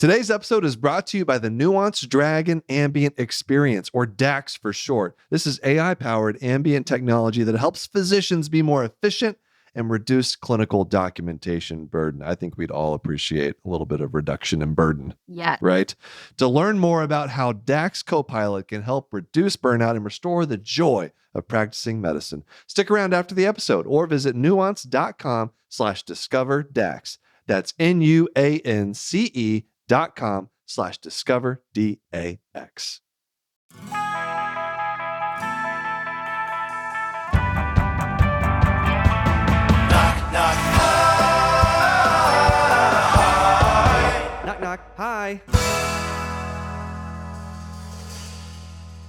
Today's episode is brought to you by the Nuance Dragon Ambient Experience, or DAX for short. This is AI-powered ambient technology that helps physicians be more efficient and reduce clinical documentation burden. I think we'd all appreciate a little bit of reduction in burden. Yeah. Right? To learn more about how DAX Copilot can help reduce burnout and restore the joy of practicing medicine, stick around after the episode or visit nuance.com/discover DAX. That's nuance.com/discover DAX. Knock, knock. Hi.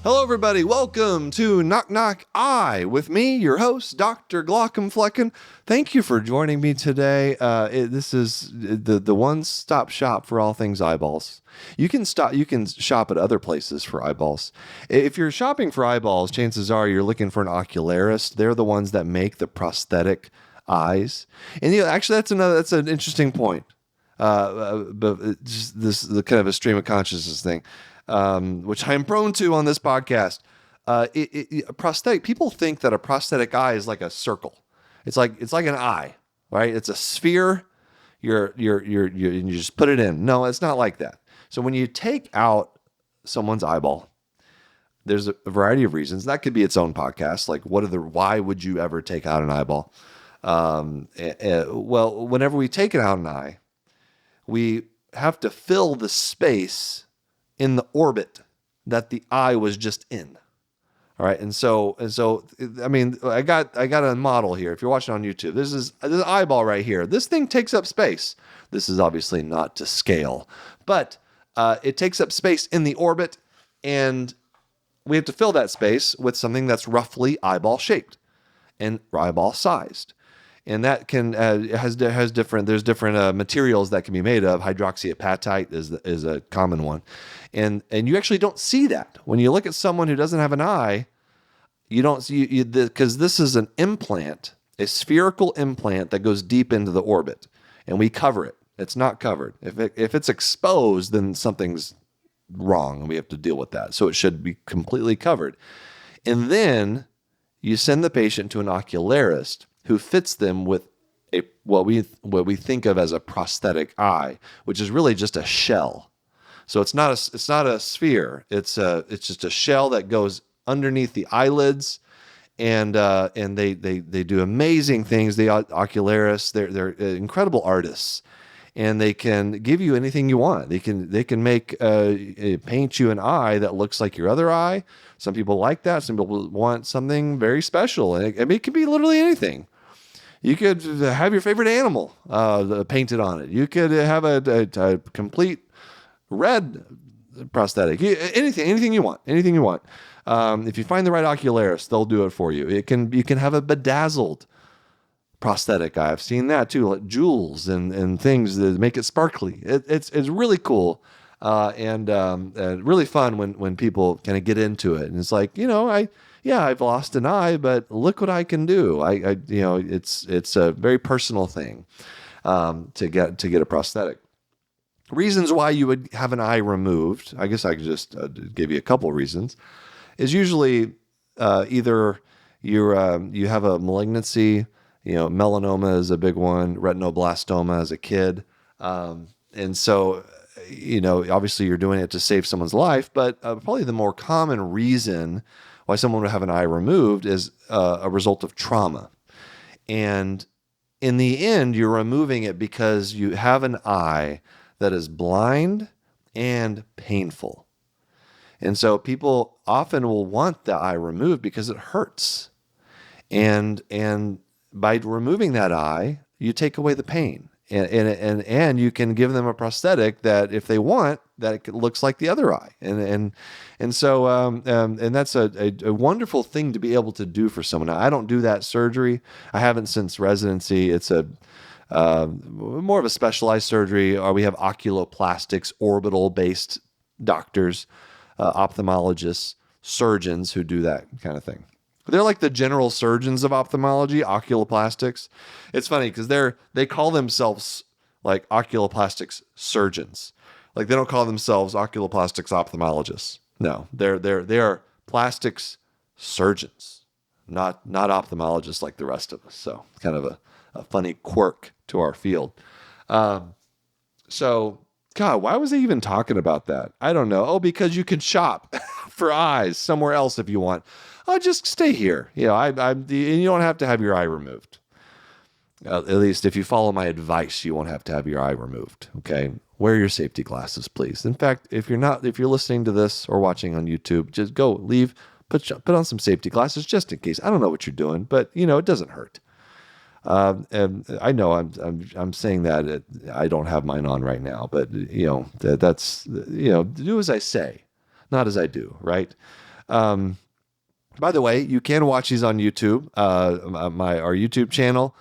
Hello, everybody. Welcome to Knock Knock I with me, your host, Dr. Glockenflecken. Thank you for joining me today. This is the one-stop shop for all things eyeballs. You can shop at other places for eyeballs. If you're shopping for eyeballs, chances are you're looking for an ocularist. They're the ones that make the prosthetic eyes. And actually, that's an interesting point. But just the kind of a stream of consciousness thing. Which I'm prone to on this podcast. Prosthetic people think that a prosthetic eye is like a circle. It's like an eye, right? It's a sphere. You just put it in. No, it's not like that. So when you take out someone's eyeball, there's a variety of reasons. That could be its own podcast. Like why would you ever take out an eyeball? Well, whenever we take out an eye, we have to fill the space in the orbit that the eye was just in. All right. And so, I mean, I got a model here. If you're watching on YouTube, this is an eyeball right here. This thing takes up space. This is obviously not to scale, but it takes up space in the orbit, and we have to fill that space with something that's roughly eyeball shaped and eyeball sized. And that can has different materials that can be made of. Hydroxyapatite is a common one, and you actually don't see that when you look at someone who doesn't have an eye. You don't see because this is an implant, a spherical implant that goes deep into the orbit, and we cover it. It's not covered. If it's exposed, then something's wrong, and we have to deal with that. So it should be completely covered, and then you send the patient to an ocularist who fits them with what we think of as a prosthetic eye, which is really just a shell. So it's not a sphere. It's just a shell that goes underneath the eyelids, and they do amazing things. The ocularists, they're incredible artists, and they can give you anything you want. They can paint you an eye that looks like your other eye. Some people like that. Some people want something very special, and it could be literally anything. You could have your favorite animal painted on it. You could have a complete red prosthetic. Anything you want. Anything you want. If you find the right ocularist, they'll do it for you. You can have a bedazzled prosthetic eye. I've seen that too, like jewels and things that make it sparkly. It's really cool and really fun when people kind of get into it. And it's like, I've lost an eye, but look what I can do. It's a very personal thing to get a prosthetic. Reasons why you would have an eye removed, I guess I could just give you a couple reasons, is usually either you have a malignancy. Melanoma is a big one, retinoblastoma as a kid. And so, obviously you're doing it to save someone's life, but probably the more common reason why someone would have an eye removed is a result of trauma. And in the end, you're removing it because you have an eye that is blind and painful. And so people often will want the eye removed because it hurts. And by removing that eye, you take away the pain. And you can give them a prosthetic that, if they want, that it looks like the other eye, and so that's a wonderful thing to be able to do for someone. Now, I don't do that surgery. I haven't since residency. It's a more of a specialized surgery. Or we have oculoplastics, orbital-based doctors, ophthalmologists, surgeons who do that kind of thing. They're like the general surgeons of ophthalmology, oculoplastics. It's funny because they call themselves like oculoplastics surgeons. Like they don't call themselves oculoplastics ophthalmologists. No, they are plastics surgeons, not ophthalmologists like the rest of us. So kind of a funny quirk to our field. So God, why was I even talking about that? I don't know. Oh, because you can shop for eyes somewhere else if you want. Oh, just stay here. You know, you don't have to have your eye removed. At least if you follow my advice, you won't have to have your eye removed. Okay. Wear your safety glasses, please. In fact, if you're listening to this or watching on YouTube, just put on some safety glasses just in case. I don't know what you're doing, but it doesn't hurt. And I know I'm saying that I don't have mine on right now, but that's do as I say, not as I do. Right. By the way, you can watch these on YouTube, our YouTube channel.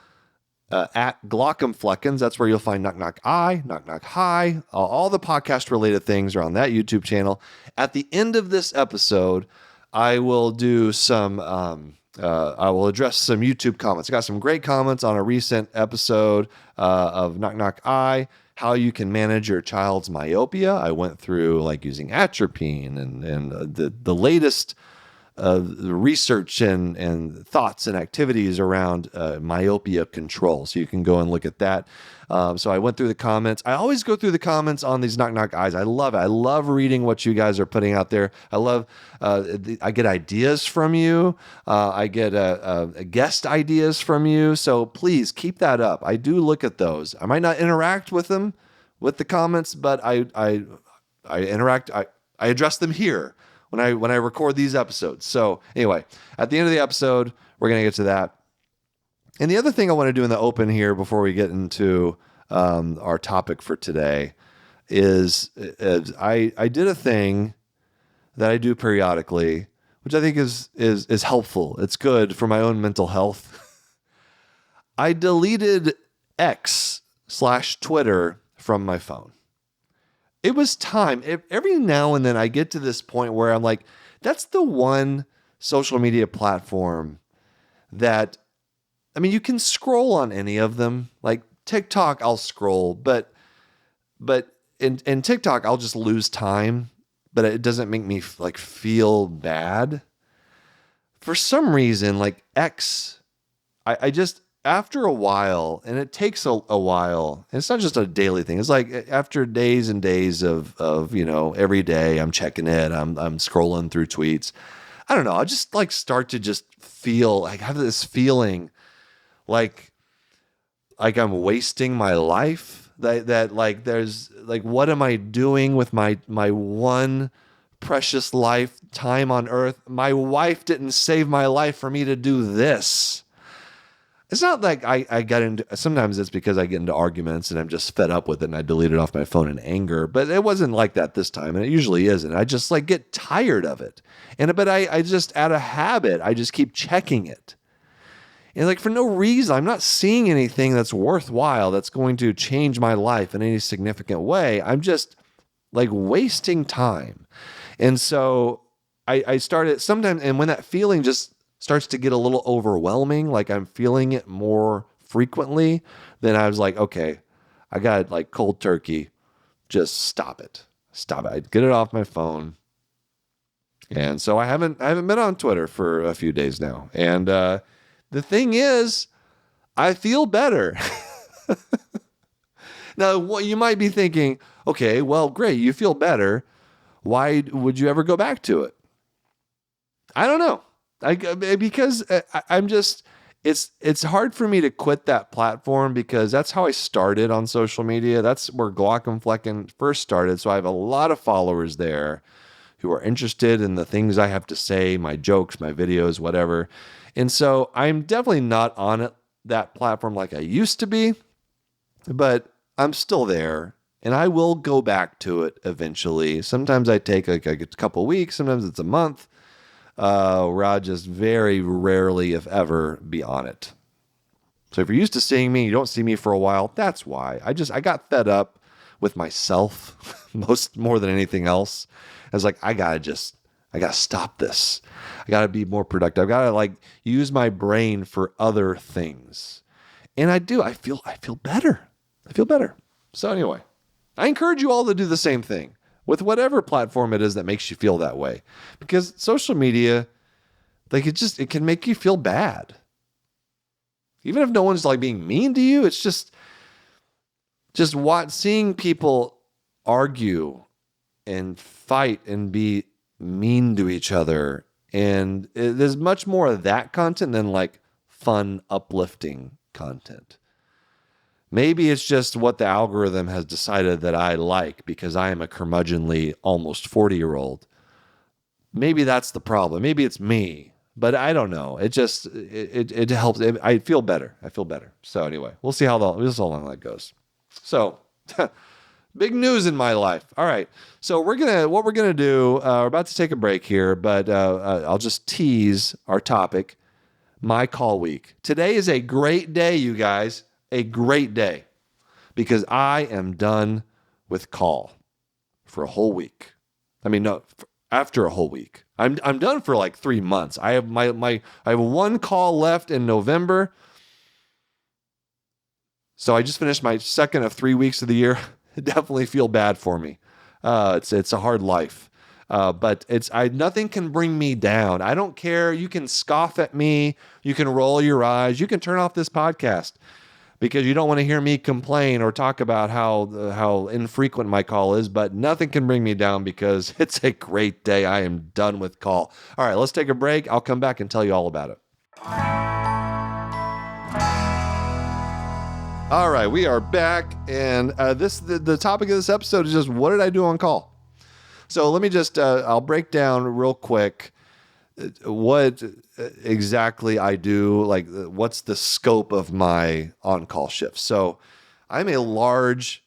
At Glaucomfleckens, that's where you'll find Knock Knock Eye, Knock Knock Hi. All the podcast related things are on that YouTube channel. At the end of this episode, I will do some. I will address some YouTube comments. I got some great comments on a recent episode of Knock Knock Eye. How you can manage your child's myopia. I went through like using atropine and the latest. Research and thoughts and activities around myopia control. So you can go and look at that. So I went through the comments. I always go through the comments on these Knock Knock Eyes. I love it. I love reading what you guys are putting out there. I love, I get ideas from you. I get guest ideas from you. So please keep that up. I do look at those. I might not interact with them, with the comments, but I interact. I address them here when I record these episodes. So anyway, at the end of the episode, we're going to get to that. And the other thing I want to do in the open here before we get into our topic for today is I did a thing that I do periodically, which I think is helpful. It's good for my own mental health. I deleted X/Twitter from my phone. It was time. Every now and then I get to this point where I'm like, that's the one social media platform that, I mean, you can scroll on any of them. Like TikTok, I'll scroll, but in TikTok, I'll just lose time, but it doesn't make me like feel bad. For some reason, like X, I just, after a while, and it takes a while, and it's not just a daily thing. It's like after days and days of every day I'm checking it, I'm scrolling through tweets. I don't know. I just like start to just feel like have this feeling like I'm wasting my life. That like there's like what am I doing with my one precious life time on earth? My wife didn't save my life for me to do this. It's not like I get into, sometimes it's because I get into arguments and I'm just fed up with it and I delete it off my phone in anger, but it wasn't like that this time. And it usually isn't. I just like get tired of it. But I just out of habit, I just keep checking it. And like for no reason, I'm not seeing anything that's worthwhile, that's going to change my life in any significant way. I'm just like wasting time. And so I started sometimes, and when that feeling just starts to get a little overwhelming, like I'm feeling it more frequently, then I was like, okay, I got like cold turkey. Just stop it. I get it off my phone. And so I haven't been on Twitter for a few days now. And the thing is, I feel better. Now, what you might be thinking, okay, well, great, you feel better. Why would you ever go back to it? I don't know. Because I'm just, it's hard for me to quit that platform because that's how I started on social media. That's where Glaucomflecken first started. So I have a lot of followers there who are interested in the things I have to say, my jokes, my videos, whatever. And so I'm definitely not on that platform like I used to be, but I'm still there. And I will go back to it eventually. Sometimes I take like a couple weeks, sometimes it's a month. Where I'll just very rarely, if ever, be on it. So if you're used to seeing me, you don't see me for a while, that's why. I got fed up with myself more than anything else. I was like, I gotta stop this. I gotta be more productive. I gotta like use my brain for other things. And I do. I feel better. So anyway, I encourage you all to do the same thing with whatever platform it is that makes you feel that way, because social media, like it can make you feel bad. Even if no one's like being mean to you, it's just seeing people argue and fight and be mean to each other. And there's much more of that content than like fun, uplifting content. Maybe it's just what the algorithm has decided that I like because I am a curmudgeonly, almost 40-year-old. Maybe that's the problem. Maybe it's me, but I don't know. It just, it helps. I feel better. So anyway, we'll see how long that goes. So big news in my life. All right. So what we're going to do, we're about to take a break here, but I'll just tease our topic, my call week. Today is a great day, you guys. A great day, because I am done with call for a whole week. I mean, no, after a whole week. I'm done for like 3 months. I have I have one call left in November. So I just finished my second of 3 weeks of the year. I definitely feel bad for me. It's a hard life. But nothing can bring me down. I don't care. You can scoff at me. You can roll your eyes. You can turn off this podcast, because you don't want to hear me complain or talk about how infrequent my call is, but nothing can bring me down because it's a great day. I am done with call. All right, let's take a break. I'll come back and tell you all about it. All right, we are back, and the topic of this episode is just, what did I do on call? So let me just, I'll break down real quick what exactly I do, like what's the scope of my on-call shifts. So I'm in a large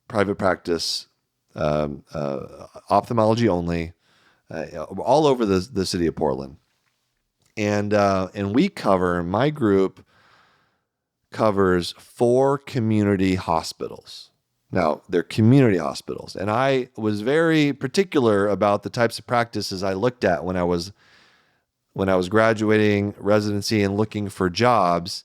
private practice, ophthalmology only, all over the city of Portland. And my group covers 4 community hospitals. Now, they're community hospitals, and I was very particular about the types of practices I looked at when I was graduating residency and looking for jobs.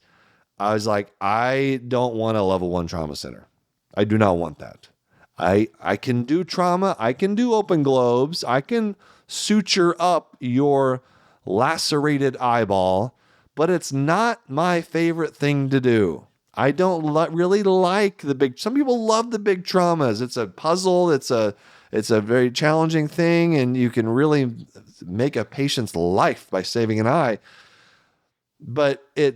I was like, I don't want a level 1 trauma center. I do not want that. I can do trauma. I can do open globes. I can suture up your lacerated eyeball, but it's not my favorite thing to do. I don't really like the big. Some people love the big traumas. It's a puzzle. It's a very challenging thing, and you can really make a patient's life by saving an eye. But I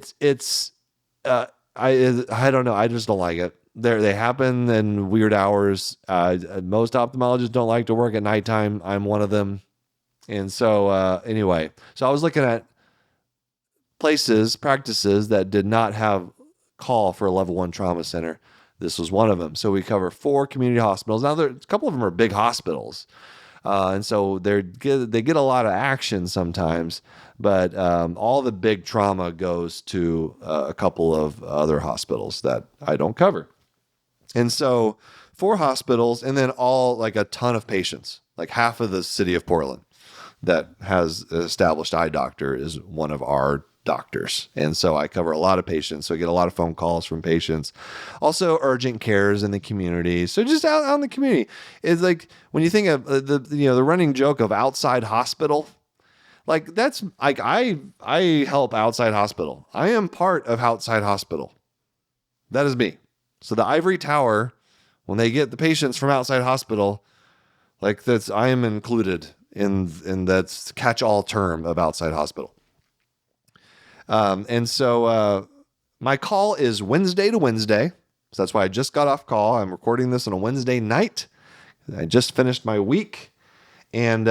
don't know. I just don't like it. They happen in weird hours. Most ophthalmologists don't like to work at nighttime. I'm one of them. And so anyway, so I was looking at practices that did not have call for a level 1 trauma center. This was one of them. So we cover 4 community hospitals. Now, a couple of them are big hospitals. And so they get a lot of action sometimes, but all the big trauma goes to a couple of other hospitals that I don't cover. And so 4 hospitals, and then all like a ton of patients, like half of the city of Portland that has an established eye doctor is one of our doctors. And so I cover a lot of patients. So I get a lot of phone calls from patients. Also urgent cares in the community. So just out in the community, it's like when you think of the running joke of outside hospital, like that's like I help outside hospital. I am part of outside hospital. That is me. So the ivory tower, when they get the patients from outside hospital, like I am included in that catch-all term of outside hospital. And so my call is Wednesday to Wednesday. So that's why I just got off call. I'm recording this on a Wednesday night. I just finished my week, and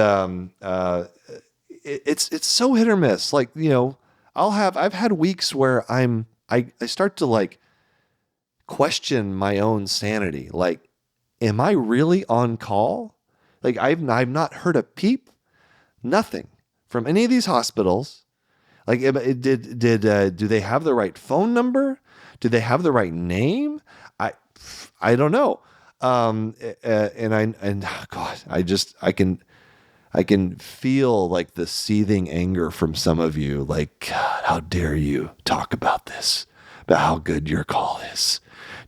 it's so hit or miss. Like, I've had weeks where I start to like question my own sanity. Like, am I really on call? Like, I've not heard a peep, nothing from any of these hospitals. Like, do they have the right phone number? Do they have the right name? I don't know. I can feel like the seething anger from some of you. Like, God, how dare you talk about this, about how good your call is?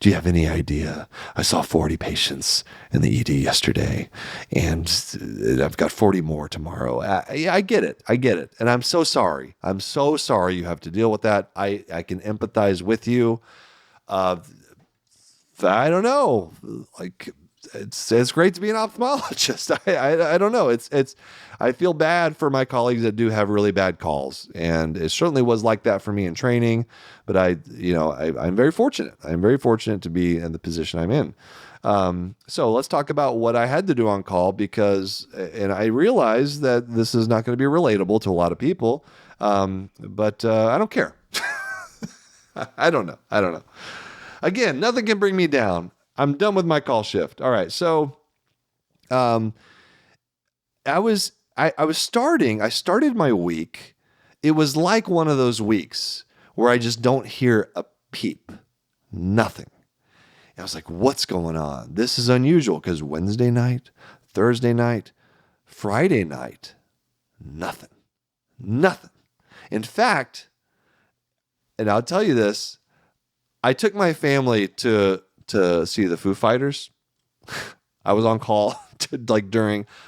do you have any idea? I saw 40 patients in the ED yesterday, and I've got 40 more tomorrow. I get it. I get it. And I'm so sorry. I'm so sorry you have to deal with that. I can empathize with you. I don't know. Like, it's great to be an ophthalmologist. I don't know. I feel bad for my colleagues that do have really bad calls, and it certainly was like that for me in training. But I'm very fortunate. I'm very fortunate to be in the position I'm in. So let's talk about what I had to do on call, and I realize that this is not going to be relatable to a lot of people. But I don't care. I don't know. Again, nothing can bring me down. I'm done with my call shift. All right. So, I started my week. It was like one of those weeks where I just don't hear a peep, nothing. And I was like, what's going on? This is unusual, because Wednesday night, Thursday night, Friday night, nothing. In fact, and I'll tell you this, I took my family to see the Foo Fighters. I was on call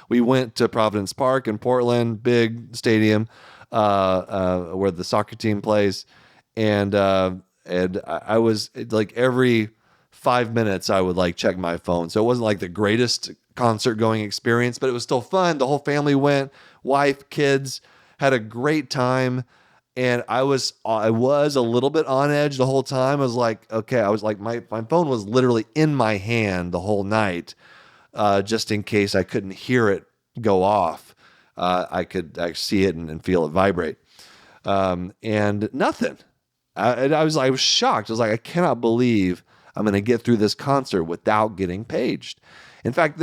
we went to Providence Park in Portland, big stadium, where the soccer team plays. And I was like, every 5 minutes I would check my phone. So it wasn't like the greatest concert going experience, but it was still fun. The whole family went, wife, kids, had a great time. And I was a little bit on edge the whole time. I was like, okay, my phone was literally in my hand the whole night, just in case I couldn't hear it go off. I could see it and feel it vibrate. And nothing. I was shocked. I was like, I cannot believe I'm going to get through this concert without getting paged. In fact,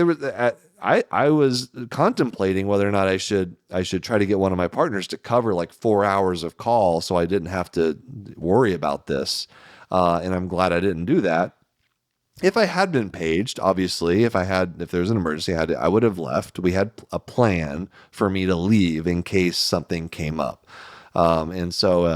I was contemplating whether or not I should try to get one of my partners to cover 4 hours of call, so I didn't have to worry about this. And I'm glad I didn't do that. If I had been paged, obviously, if there was an emergency, I would have left. We had a plan for me to leave in case something came up. And so,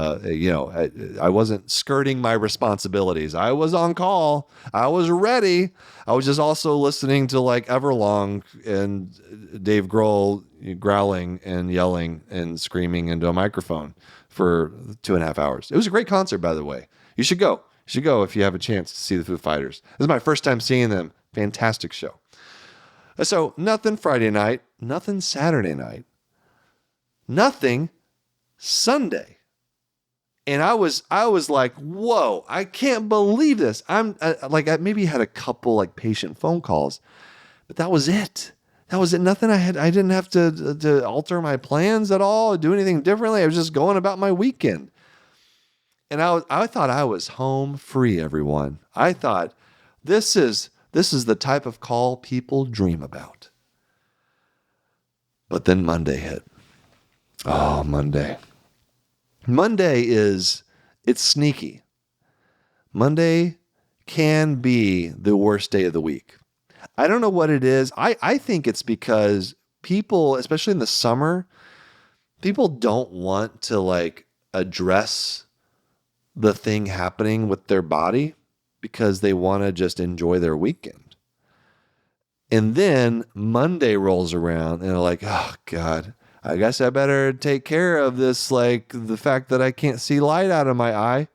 I wasn't skirting my responsibilities. I was on call. I was ready. I was just also listening to Everlong and Dave Grohl growling and yelling and screaming into a microphone for 2.5 hours. It was a great concert, by the way. You should go. You should go if you have a chance to see the Foo Fighters. This is my first time seeing them. Fantastic show. So nothing Friday night, nothing Saturday night, nothing Sunday. And I was like, whoa, I can't believe this. I maybe had a couple patient phone calls, but that was it. Nothing. I didn't have to alter my plans at all, do anything differently. I was just going about my weekend. And I thought I was home free, everyone. I thought this is the type of call people dream about. But then Monday hit. Oh, Monday. It's sneaky. Monday can be the worst day of the week. I don't know what it is. I think it's because people, especially in the summer, people don't want to address the thing happening with their body because they want to just enjoy their weekend. And then Monday rolls around and they're like, oh God, I guess I better take care of this, the fact that I can't see light out of my eye.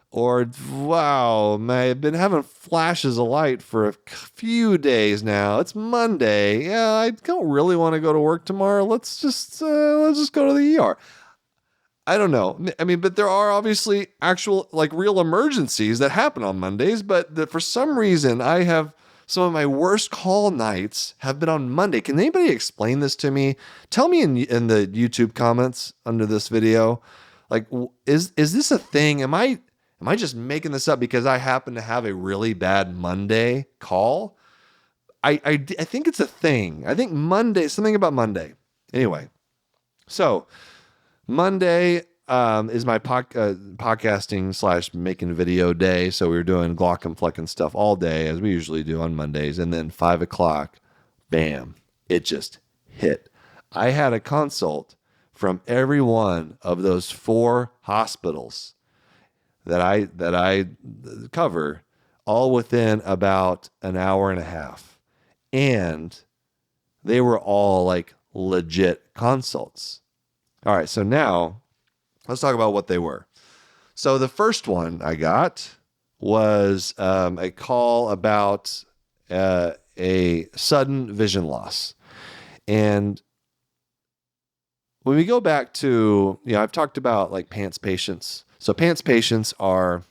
Or, wow, I've been having flashes of light for a few days now. It's Monday. Yeah, I don't really want to go to work tomorrow. Let's just go to the ER. I don't know. I mean, but there are obviously actual, real emergencies that happen on Mondays. But for some reason, some of my worst call nights have been on Monday. Can anybody explain this to me? Tell me in the YouTube comments under this video. Is this a thing? Am I just making this up because I happen to have a really bad Monday call? I think it's a thing. I think Monday, something about Monday. Anyway, so Monday is my podcasting / making video day. So we were doing Glock and Fleck and stuff all day, as we usually do on Mondays. And then 5 o'clock, bam, it just hit. I had a consult from every one of those 4 hospitals that I cover all within about an hour and a half. And they were all like legit consults. All right, so now let's talk about what they were. So the first one I got was a call about a sudden vision loss. And when we go back to, I've talked about like pants patients. So pants patients are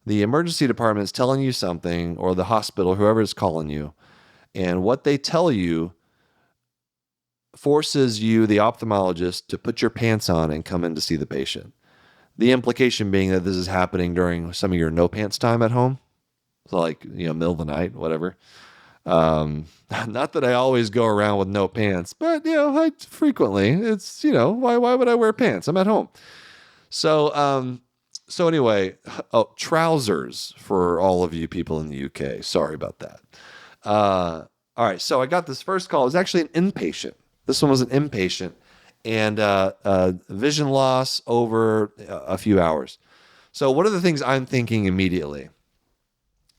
the emergency department is telling you something, or the hospital, whoever is calling you, and what they tell you forces you, the ophthalmologist, to put your pants on and come in to see the patient. The implication being that this is happening during some of your no pants time at home. So like, middle of the night, whatever. Not that I always go around with no pants, but I frequently, it's, why would I wear pants? I'm at home. So anyway, trousers for all of you people in the UK. Sorry about that. All right. So I got this first call. It was actually an inpatient. This one was an inpatient, and vision loss over a few hours. So what are the things I'm thinking immediately?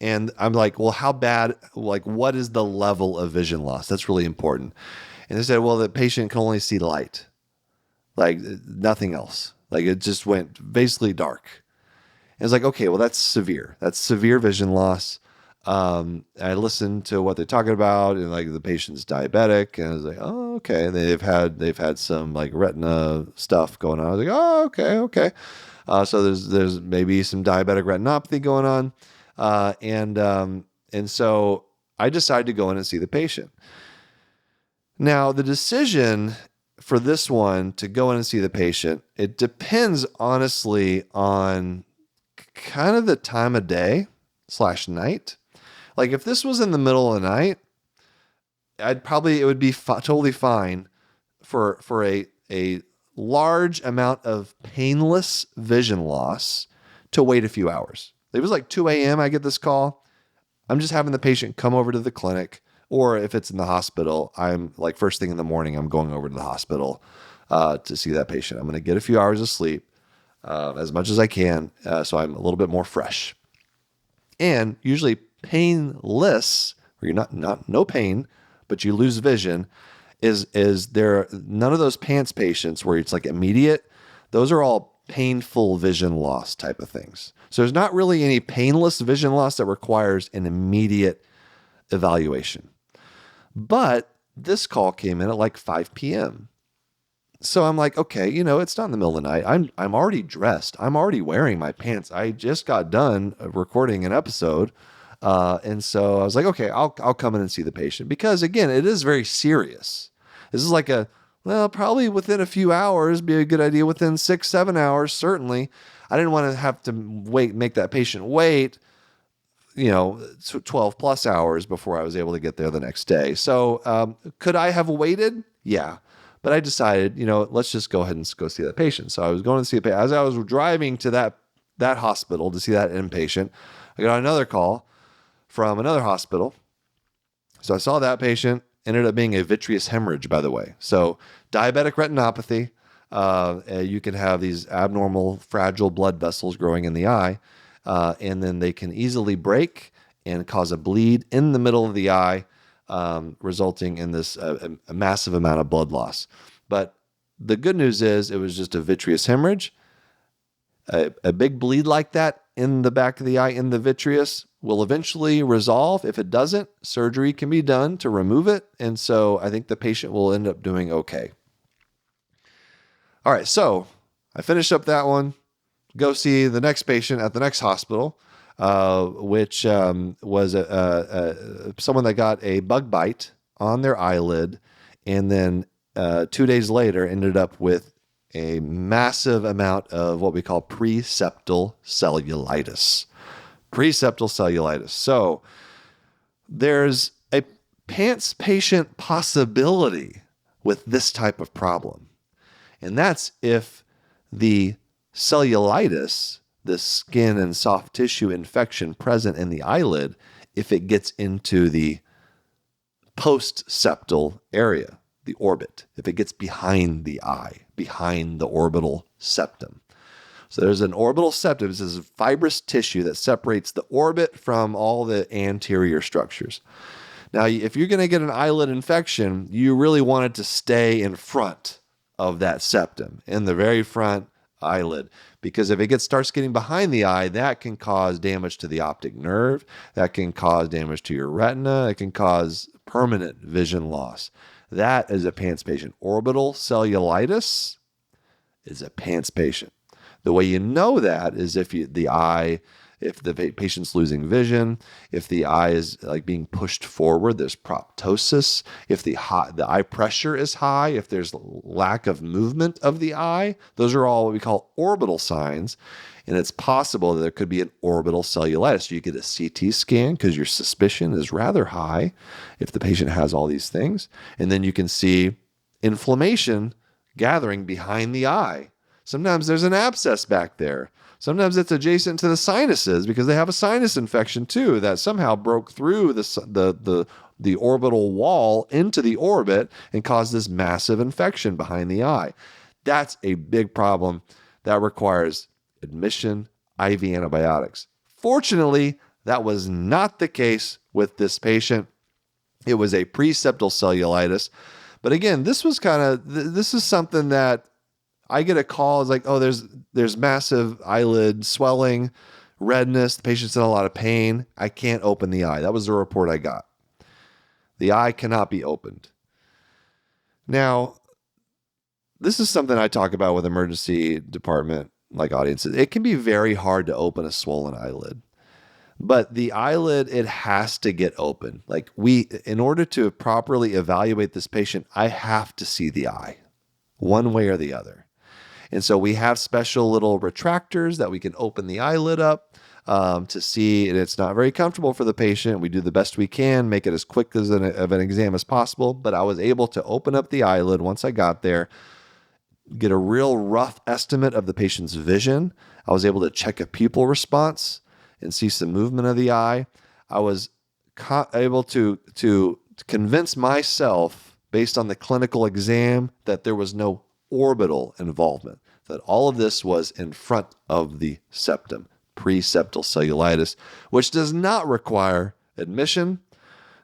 And I'm like, well, how bad, like, what is the level of vision loss? That's really important. And they said, well, the patient can only see light, like nothing else. Like it just went basically dark. And it's like, okay, well, that's severe. That's severe vision loss. I listened to what they're talking about, and like the patient's diabetic, and I was like, oh, okay. And they've had some like retina stuff going on. I was like, oh, okay. So there's maybe some diabetic retinopathy going on. And so I decided to go in and see the patient. Now, the decision for this one to go in and see the patient, it depends honestly on kind of the time of day / night. Like if this was in the middle of the night, it would be totally fine for a large amount of painless vision loss to wait a few hours. It was like 2 a.m. I get this call. I'm just having the patient come over to the clinic, or if it's in the hospital, I'm like first thing in the morning, I'm going over to the hospital to see that patient. I'm going to get a few hours of sleep, as much as I can, so I'm a little bit more fresh. And usually painless, where you're not no pain, but you lose vision, is there none of those pants patients where it's like immediate. Those are all painful vision loss type of things. So there's not really any painless vision loss that requires an immediate evaluation. But this call came in at like 5 p.m. So I'm like, okay, it's not in the middle of the night. I'm already dressed. I'm already wearing my pants. I just got done recording an episode. And so I was like, okay, I'll come in and see the patient, because again, it is very serious. This is like probably within a few hours, be a good idea within 6-7 hours. Certainly. I didn't want to have to make that patient wait, 12 plus hours before I was able to get there the next day. So, could I have waited? Yeah. But I decided, let's just go ahead and go see that patient. So I was going to see a patient. As I was driving to that hospital to see that inpatient, I got another call from another hospital. So I saw that patient, ended up being a vitreous hemorrhage, by the way. So diabetic retinopathy, you can have these abnormal, fragile blood vessels growing in the eye, and then they can easily break and cause a bleed in the middle of the eye, resulting in this a massive amount of blood loss. But the good news is it was just a vitreous hemorrhage. A big bleed like that in the back of the eye, in the vitreous, will eventually resolve. If it doesn't, surgery can be done to remove it. And so I think the patient will end up doing okay. All right, so I finished up that one. Go see the next patient at the next hospital, which was someone that got a bug bite on their eyelid, and then 2 days later ended up with a massive amount of what we call preseptal cellulitis. Preseptal cellulitis. So there's a pants patient possibility with this type of problem. And that's if the cellulitis, the skin and soft tissue infection present in the eyelid, if it gets into the postseptal area, the orbit, if it gets behind the eye, behind the orbital septum. So there's an orbital septum. This is fibrous tissue that separates the orbit from all the anterior structures. Now, if you're going to get an eyelid infection, you really want it to stay in front of that septum, in the very front eyelid, because if it starts getting behind the eye, that can cause damage to the optic nerve, that can cause damage to your retina, it can cause permanent vision loss. That is a PANTS patient. Orbital cellulitis is a PANTS patient. The way you know that is if the patient's losing vision, if the eye is like being pushed forward, there's proptosis, if the eye pressure is high, if there's lack of movement of the eye, those are all what we call orbital signs. And it's possible that there could be an orbital cellulitis. You get a CT scan because your suspicion is rather high if the patient has all these things. And then you can see inflammation gathering behind the eye. Sometimes there's an abscess back there. Sometimes it's adjacent to the sinuses because they have a sinus infection too that somehow broke through the orbital wall into the orbit and caused this massive infection behind the eye. That's a big problem that requires admission, IV antibiotics. Fortunately, that was not the case with this patient. It was a preseptal cellulitis. But again, this is something that I get a call. It's like, oh, there's massive eyelid swelling, redness. The patient's in a lot of pain. I can't open the eye. That was the report I got. The eye cannot be opened. Now, this is something I talk about with emergency department audiences. It can be very hard to open a swollen eyelid. But the eyelid, it has to get open. In order to properly evaluate this patient, I have to see the eye, one way or the other. And so we have special little retractors that we can open the eyelid up to see, and it's not very comfortable for the patient. We do the best we can, make it as quick of an exam as possible. But I was able to open up the eyelid once I got there, get a real rough estimate of the patient's vision. I was able to check a pupil response and see some movement of the eye. I was able to convince myself, based on the clinical exam, that there was no orbital involvement, that all of this was in front of the septum, preseptal cellulitis, which does not require admission,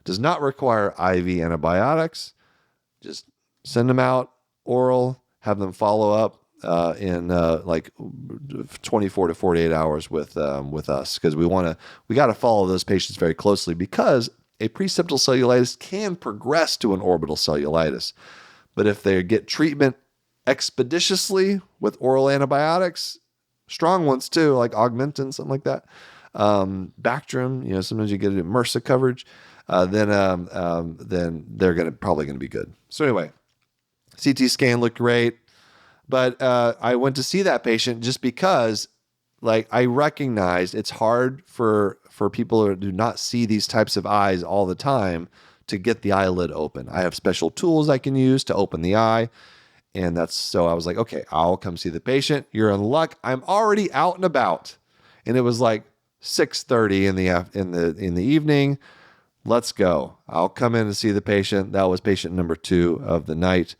does not require IV antibiotics. Just send them out oral, have them follow up in 24 to 48 hours with us, because we got to follow those patients very closely, because a preseptal cellulitis can progress to an orbital cellulitis. But if they get treatment expeditiously with oral antibiotics, strong ones too, like Augmentin, something like that, Bactrim, sometimes you get it in MRSA coverage, then they're probably going to be good. So anyway, CT scan looked great. But I went to see that patient just because, I recognized it's hard for people who do not see these types of eyes all the time to get the eyelid open. I have special tools I can use to open the eye. And so I was like, okay, I'll come see the patient. You're in luck. I'm already out and about. And it was 6:30 in the evening. Let's go. I'll come in and see the patient. That was patient number 2 of the night.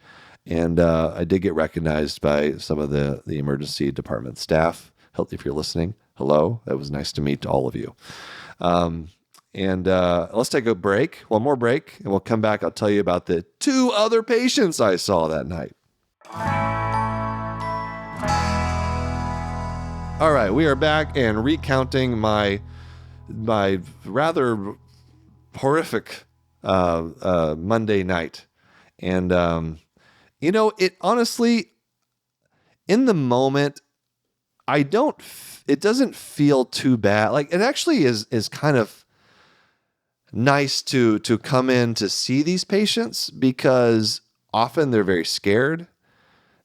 And I did get recognized by some of the emergency department staff. If you're listening, hello. That was nice to meet all of you. Let's take a break, one more break, and we'll come back. I'll tell you about the 2 other patients I saw that night. All right, we are back and recounting my rather horrific Monday night. And it honestly, in the moment, it doesn't feel too bad. It actually is kind of nice to come in to see these patients, because often they're very scared.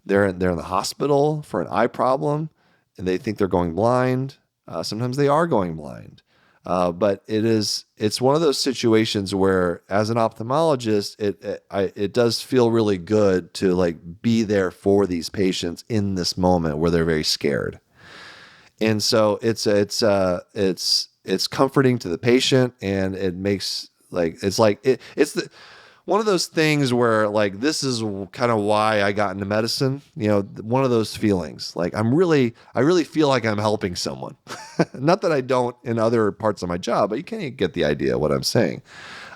They're in the hospital for an eye problem, and they think they're going blind. Sometimes they are going blind. But it's one of those situations where, as an ophthalmologist, it does feel really good to be there for these patients in this moment where they're very scared. And so it's comforting to the patient, and it makes one of those things where like, this is kind of why I got into medicine, one of those feelings like I really feel like I'm helping someone. Not that I don't in other parts of my job, but you can't get the idea of what I'm saying.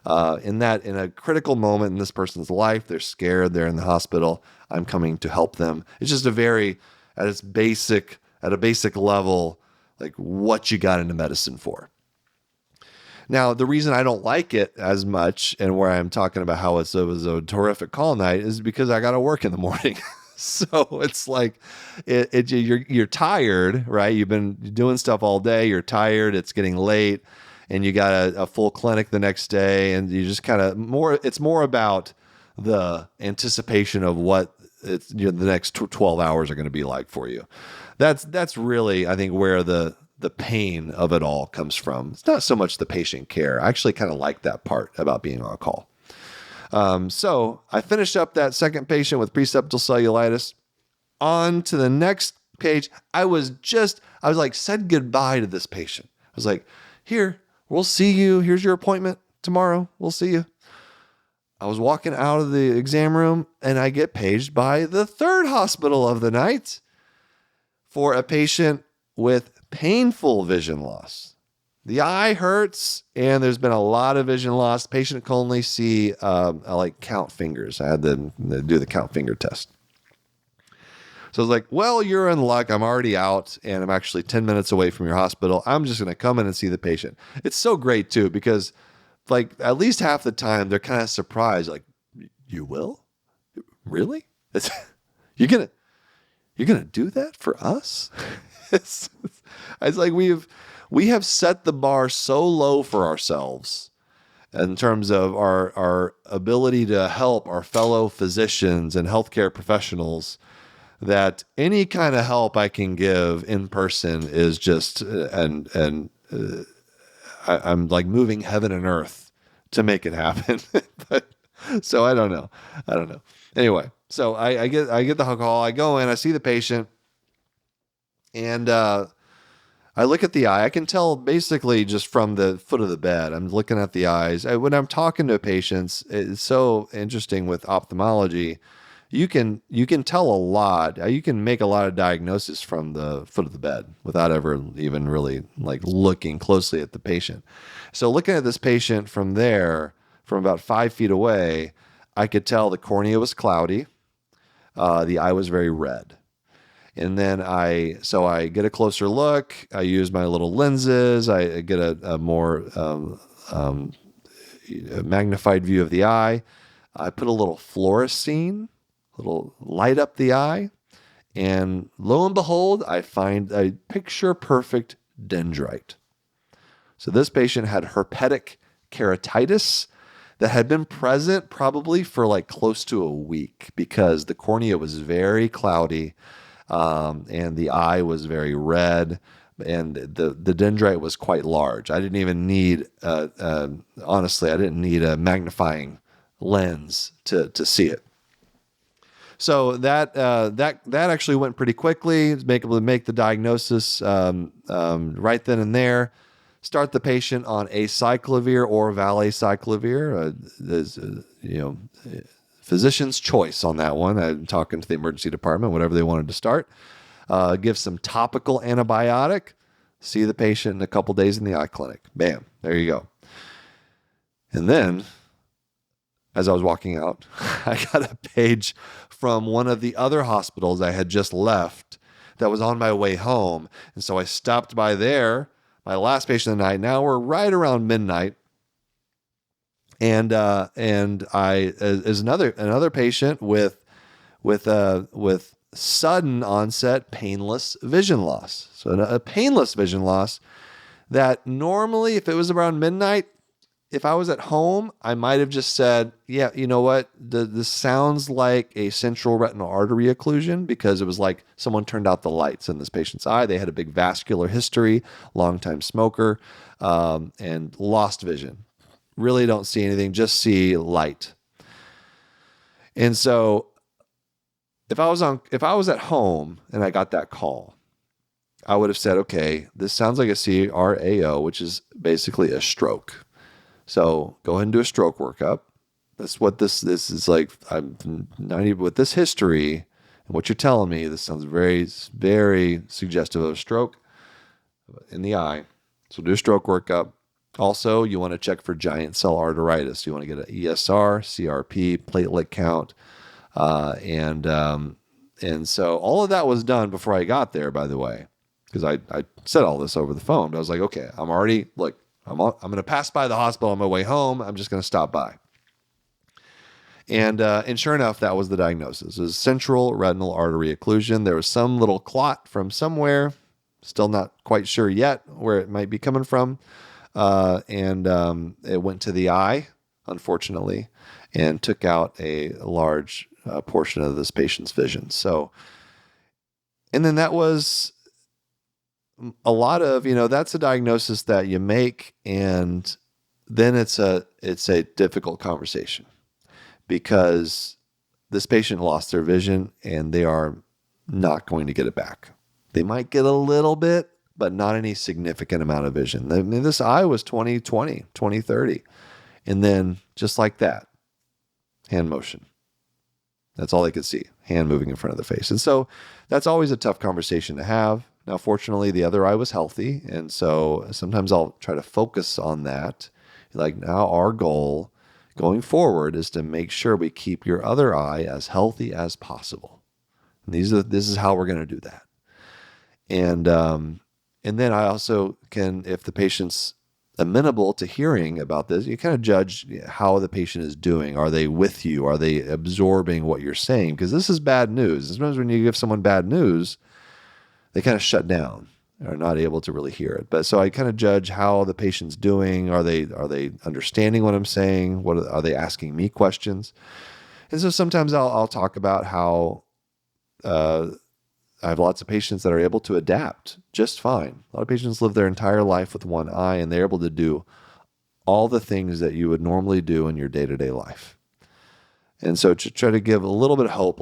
In a critical moment in this person's life, they're scared, they're in the hospital, I'm coming to help them. It's just at a basic level, like what you got into medicine for. Now, the reason I don't like it as much, and where I'm talking about how it was a terrific call night, is because I got to work in the morning. So it's like you're tired, right? You've been doing stuff all day. You're tired. It's getting late, and you got a full clinic the next day, and you just kind of It's more about the anticipation of what the next 12 hours are going to be like for you. That's really, I think, where the pain of it all comes from. It's not so much the patient care. I actually kind of like that part about being on call. So I finished up that second patient with preseptal cellulitis. On to the next page. I was like, said goodbye to this patient. I was like, here, we'll see you. Here's your appointment tomorrow. We'll see you. I was walking out of the exam room and I get paged by the third hospital of the night for a patient with painful vision loss. The eye hurts and there's been a lot of vision loss. The patient can only see count fingers. I had to do the count finger test. So I was like, well, you're in luck. I'm already out and I'm actually 10 minutes away from your hospital. I'm just going to come in and see the patient. It's so great too, because like at least half the time they're kind of surprised. Like, you will? Really? You're going to do that for us? It's like we have set the bar so low for ourselves in terms of our ability to help our fellow physicians and healthcare professionals that any kind of help I can give in person is just I'm like moving heaven and earth to make it happen. So I don't know. Anyway, so I get the call. I go in. I see the patient. And I look at the eye. I can tell basically just from the foot of the bed. I'm looking at the eyes. When I'm talking to patients, it's so interesting with ophthalmology. You can tell a lot. You can make a lot of diagnosis from the foot of the bed without ever even really like looking closely at the patient. So looking at this patient from there, from about 5 feet away, I could tell the cornea was cloudy. The eye was very red. And then I get a closer look. I use my little lenses. I get a more magnified view of the eye. I put a little fluorescein, little light up the eye. And lo and behold, I find a picture perfect dendrite. So this patient had herpetic keratitis that had been present probably for like close to a week because the cornea was very cloudy. And the eye was very red, and the dendrite was quite large. I didn't even need, honestly, I didn't need a magnifying lens to see it. So that actually went pretty quickly. Able to make the diagnosis right then and there. Start the patient on acyclovir or valacyclovir. Physician's choice on that one. I'm talking to the emergency department, whatever they wanted to start. Give some topical antibiotic. See the patient in a couple days in the eye clinic. Bam, there you go. And then, as I was walking out, I got a page from one of the other hospitals I had just left that was on my way home. And so I stopped by there, my last patient of the night. Now we're right around midnight. And I is another patient with sudden onset painless vision loss. So a painless vision loss that normally, if it was around midnight, if I was at home, I might have just said, yeah, you know what? This sounds like a central retinal artery occlusion because it was like someone turned out the lights in this patient's eye. They had a big vascular history, longtime smoker, and lost vision. Really don't see anything, just see light. And so if I was at home and I got that call, I would have said, okay, this sounds like a CRAO, which is basically a stroke. So go ahead and do a stroke workup. That's what this is like. I'm 90 with this history and what you're telling me. This sounds very, very suggestive of a stroke in the eye. So do a stroke workup. Also, you want to check for giant cell arteritis. You want to get an ESR, CRP, platelet count, and so all of that was done before I got there. By the way, because I said all this over the phone, but I was like, okay, I'm going to pass by the hospital on my way home. I'm just going to stop by. And sure enough, that was the diagnosis. It was central retinal artery occlusion. There was some little clot from somewhere. Still not quite sure yet where it might be coming from. And it went to the eye, unfortunately, and took out a large portion of this patient's vision. So, and then that was a lot of, that's a diagnosis that you make, and then it's a difficult conversation because this patient lost their vision and they are not going to get it back. They might get a little bit, but not any significant amount of vision. I mean, this eye was 20/20, 20/30. And then just like that, hand motion. That's all they could see, hand moving in front of the face. And so that's always a tough conversation to have. Now, fortunately, the other eye was healthy. And so sometimes I'll try to focus on that. Like, now our goal going forward is to make sure we keep your other eye as healthy as possible. And this is how we're going to do that. And then I also can, if the patient's amenable to hearing about this, you kind of judge how the patient is doing. Are they with you? Are they absorbing what you're saying? Because this is bad news. Sometimes when you give someone bad news, they kind of shut down. Are not able to really hear it. But so I kind of judge how the patient's doing. Are they understanding what I'm saying? Are they asking me questions? And so sometimes I'll talk about how I have lots of patients that are able to adapt just fine. A lot of patients live their entire life with one eye, and they're able to do all the things that you would normally do in your day-to-day life. And so to try to give a little bit of hope,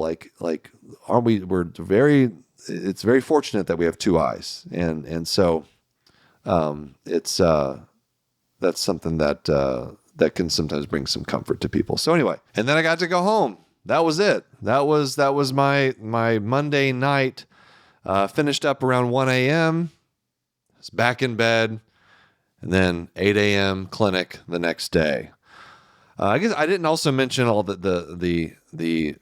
it's very fortunate that we have two eyes. And so that's something that can sometimes bring some comfort to people. So anyway, and then I got to go home. That was it. That was my Monday night. Finished up around 1 a.m. Was back in bed, and then 8 a.m. clinic the next day. I guess I didn't also mention all the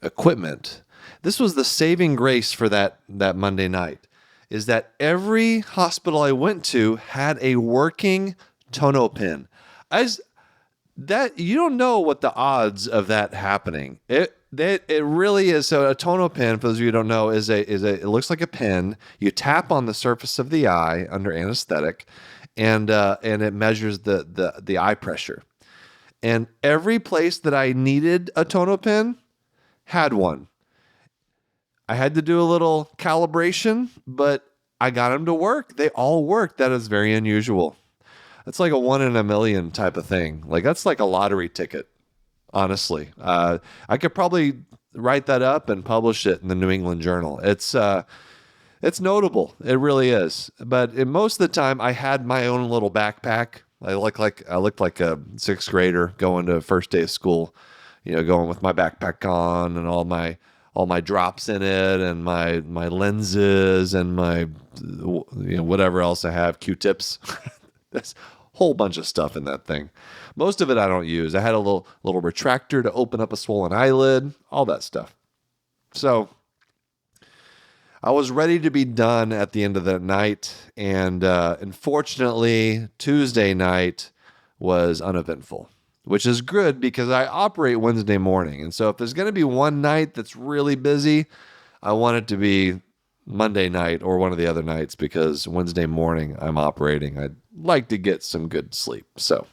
equipment. This was the saving grace for that Monday night, is that every hospital I went to had a working tono pen. You don't know what the odds of that happening. It really is. So a tono pen, for those of you who don't know, it looks like a pen. You tap on the surface of the eye under anesthetic, and it measures the eye pressure. And every place that I needed a tono pen had one. I had to do a little calibration, but I got them to work. They all worked. That is very unusual. It's like a 1 in a million type of thing. Like, that's like a lottery ticket, honestly. I could probably write that up and publish it in the New England Journal. It's notable. It really is. But most of the time, I had my own little backpack. I looked like a sixth grader going to first day of school, going with my backpack on and all my drops in it and my lenses and my whatever else I have, Q-tips. That's a whole bunch of stuff in that thing. Most of it I don't use. I had a little retractor to open up a swollen eyelid, all that stuff. So I was ready to be done at the end of that night, and unfortunately, Tuesday night was uneventful, which is good because I operate Wednesday morning. And so if there's going to be one night that's really busy, I want it to be Monday night or one of the other nights, because Wednesday morning I'm operating. I'd like to get some good sleep. So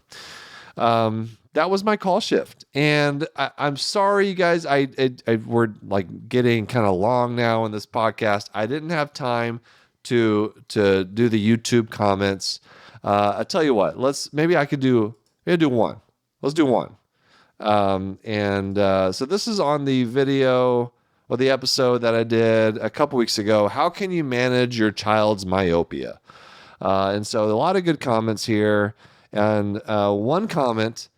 that was my call shift. And I'm sorry, you guys. We're like getting kind of long now in this podcast. I didn't have time to do the YouTube comments. I tell you what, maybe I could do one. Let's do one. So this is on the video or the episode that I did a couple weeks ago. How can you manage your child's myopia? And so a lot of good comments here. And one comment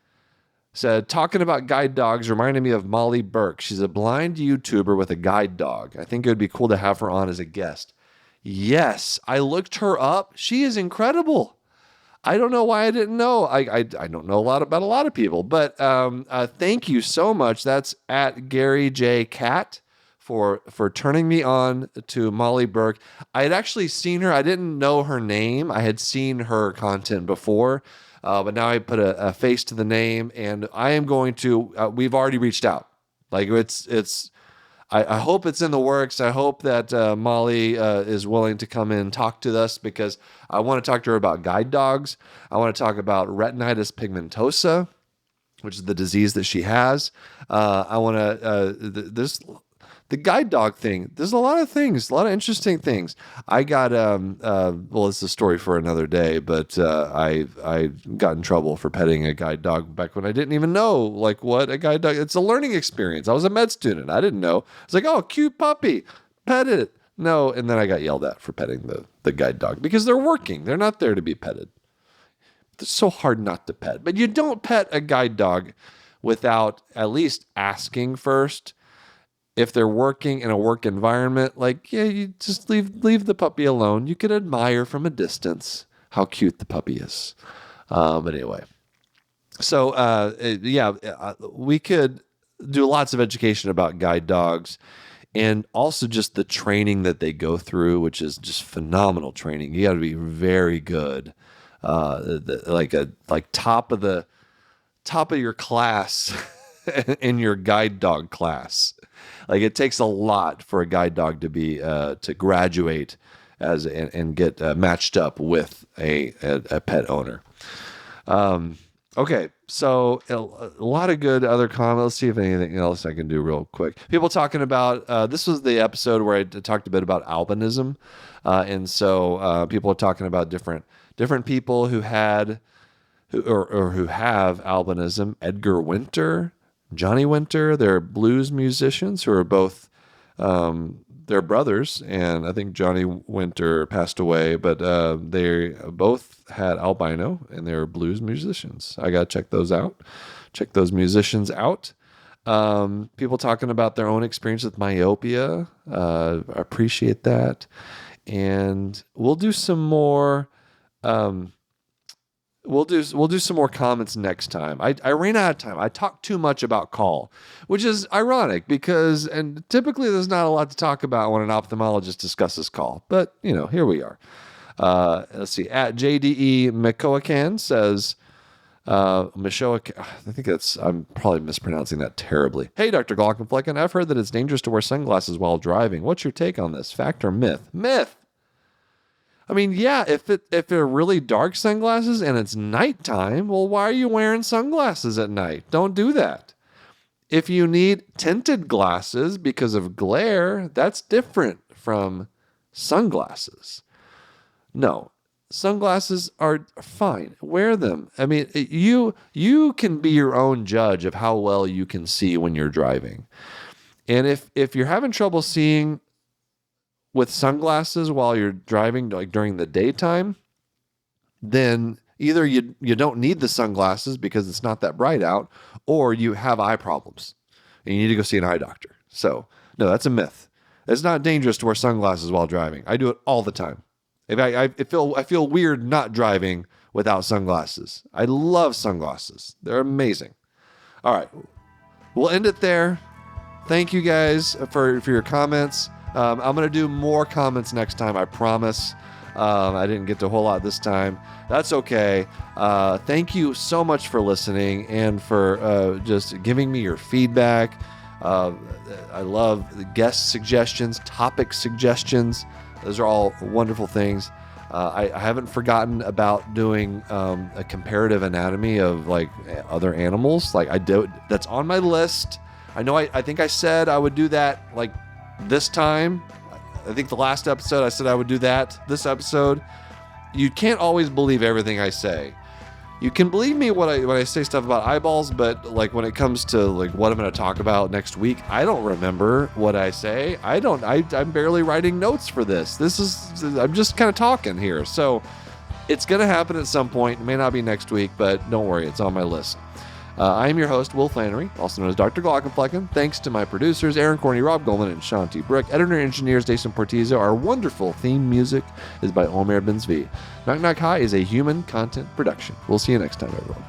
said, talking about guide dogs reminded me of Molly Burke. She's a blind YouTuber with a guide dog. I think it would be cool to have her on as a guest. Yes, I looked her up. She is incredible. I don't know why I didn't know. I don't know a lot about a lot of people, but thank you so much. That's at Gary J. Cat for turning me on to Molly Burke. I had actually seen her. I didn't know her name. I had seen her content before, but now I put a face to the name, and I am going to. We've already reached out. Like it's. I hope it's in the works. I hope that Molly is willing to come in and talk to us, because I want to talk to her about guide dogs. I want to talk about retinitis pigmentosa, which is the disease that she has. I want to, the guide dog thing. There's a lot of things, a lot of interesting things. I got, well, it's a story for another day, but I got in trouble for petting a guide dog back when I didn't even know like what a guide dog. It's a learning experience. I was a med student. I didn't know. It's like, oh, cute puppy, pet it. No, and then I got yelled at for petting the guide dog because they're working. They're not there to be petted. It's so hard not to pet. But you don't pet a guide dog without at least asking first. If they're working in a work environment, like, yeah, you just leave the puppy alone. You can admire from a distance how cute the puppy is. But anyway, so we could do lots of education about guide dogs, and also just the training that they go through, which is just phenomenal training. You got to be very good, like top of your class in your guide dog class. Like, it takes a lot for a guide dog to be to graduate and get matched up with a pet owner. Okay, so a lot of good other comments. Let's see if anything else I can do real quick. People talking about this was the episode where I talked a bit about albinism, and so people are talking about different people who had who have albinism. Edgar Winter, Johnny Winter, they're blues musicians who are both, they're brothers, and I think Johnny Winter passed away, but they both had albino, and they're blues musicians. I got to check those out. Check those musicians out. People talking about their own experience with myopia. I appreciate that. And we'll do some more... We'll do some more comments next time. I ran out of time. I talked too much about call, which is ironic because, and typically there's not a lot to talk about when an ophthalmologist discusses call, but here we are. Let's see. At JDE Michoacan says, I think I'm probably mispronouncing that terribly. Hey, Dr. Glockenflecken, I've heard that it's dangerous to wear sunglasses while driving. What's your take on this? Fact or myth? Myth. I mean, yeah, if they're really dark sunglasses and it's nighttime, well, why are you wearing sunglasses at night? Don't do that. If you need tinted glasses because of glare, that's different from sunglasses. No, sunglasses are fine. Wear them. I mean, you can be your own judge of how well you can see when you're driving. And if you're having trouble seeing with sunglasses while you're driving, like during the daytime, then either you don't need the sunglasses because it's not that bright out, or you have eye problems and you need to go see an eye doctor. So no, that's a myth. It's not dangerous to wear sunglasses while driving. I do it all the time. I feel weird not driving without sunglasses. I love sunglasses. They're amazing. All right, we'll end it there. Thank you guys for your comments. I'm going to do more comments next time, I promise. I didn't get to a whole lot this time. That's okay. Thank you so much for listening and for just giving me your feedback. I love the guest suggestions, topic suggestions. Those are all wonderful things. I haven't forgotten about doing a comparative anatomy of like other animals. Like that's on my list. I know I think I said I would do that like this time. I think the last episode I said I would do that. This episode, you can't always believe everything I say. You can believe me when I say stuff about eyeballs, but like when it comes to like what I'm going to talk about next week, I don't remember what I say. I'm barely writing notes for this. I'm just kind of talking here. So it's going to happen at some point. It may not be next week, but don't worry, it's on my list. I am your host, Will Flannery, also known as Dr. Glockenflecken. Thanks to my producers, Aaron Corney, Rob Goldman, and Shanti Brick. Editor and engineers, Jason Portizo. Our wonderful theme music is by Omer Benzvi. Knock Knock High is a human content production. We'll see you next time, everyone.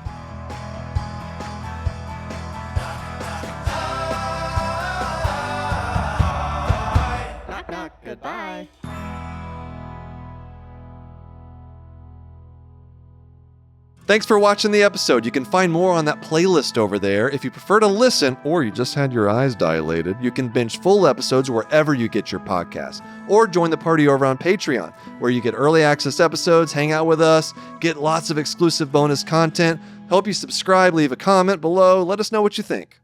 Knock, knock, goodbye. Thanks for watching the episode. You can find more on that playlist over there. If you prefer to listen, or you just had your eyes dilated, you can binge full episodes wherever you get your podcasts. Or join the party over on Patreon, where you get early access episodes, hang out with us, get lots of exclusive bonus content. Help you subscribe, leave a comment below. Let us know what you think.